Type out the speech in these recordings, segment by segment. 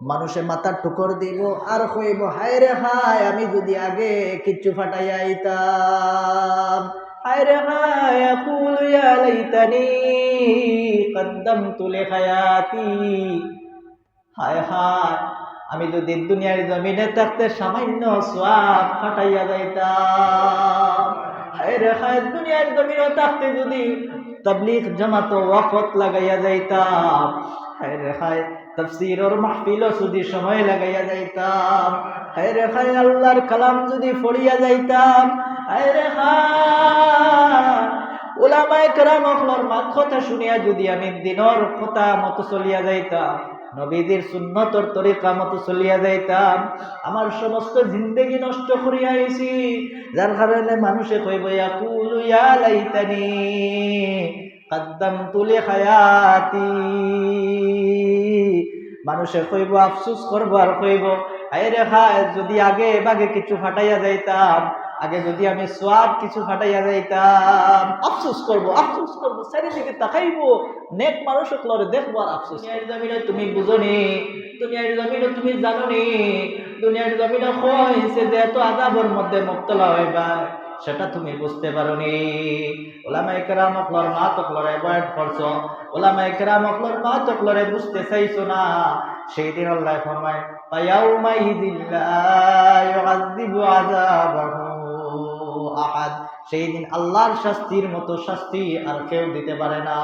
মানুষে মাথার টুকর দিব আর কইব হায় রে হায় আমি যদি আগে কিচ্ছু ফাটাইয়া আইতাম, হায় রে হায় আকুলু ইয়া লাইতানি কদ্দামতু লিহায়াতি, হায় হায় আমি যদি দুনিয়ার জমিনে থাকতে সামান্য সওয়াব ফাটাইয়া যাইতাম, হায় রে হায় দুনিয়ার জমিনে থাকতে যদি তাবলীগ জামাত ওয়াকত লাগাইয়া যাইতাম, হায় রে হায় তাফসীরের মাহফিল যদি সময় লাগাইয়া যাইতাম, হায় রে হায় আল্লাহর কালাম যদি পড়িয়া যাইতাম, হায় রে হায় উলামায়ে কেরামর কথা শুনিয়া যদি আমি দিনের কথা মতো চলিয়া যাইতাম, নবীদের সুন্নতর তরিকা মতো চলিয়া যাইতাম, আমার সমস্ত জিন্দেগি নষ্ট করিয়া আইছি। যার কারণে মানুষে কইব ইয়াকুলু ইয়া লাইতানি কদ্দামতু লিহায়াতি, মানুষে কইব আফসোস করব আর কইব হায় রে হায় যদি আগে বাগে কিছু ফাটাইয়া যাইতাম, আগে যদি আমি সওয়াব কিছু ফাটাইয়া যাইতাম, আফসোস করব চারিদিকে তাকাইবো, নেক মানুষ সকলরে দেখবো আর আফসোস। দুনিয়ার জমিনে তুমি বুঝনি, দুনিয়ার জমিনে তুমি জানোনি, দুনিয়ার জমিনে কইছে যে এত আযাবের মধ্যে মুবতলা হইবা, সেটা তুমি বুঝতে পারোনি। উলামায়ে কেরাম সকলর মা সকলরে অ্যাভয়েড করছো, উলামায়ে কেরাম সকলর মা সকলরে বুঝতে চাইছো না। সেই দিন আল্লাহ ফরমায় ফায়াউমা ইযিল্লা ইউআযযিবু আযাবাহু আহাদ, সেই দিন আল্লাহর শাস্তির মতো শাস্তি আর কেউ দিতে পারে না।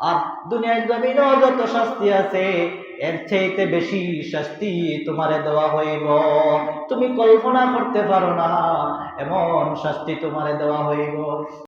আর দুনিয়ার জমিনেও যত শাস্তি আছে এর চাইতে বেশি শাস্তি তোমারে দেওয়া হইব, তুমি কল্পনা করতে পারো না এমন শাস্তি তোমারে দেওয়া হইব।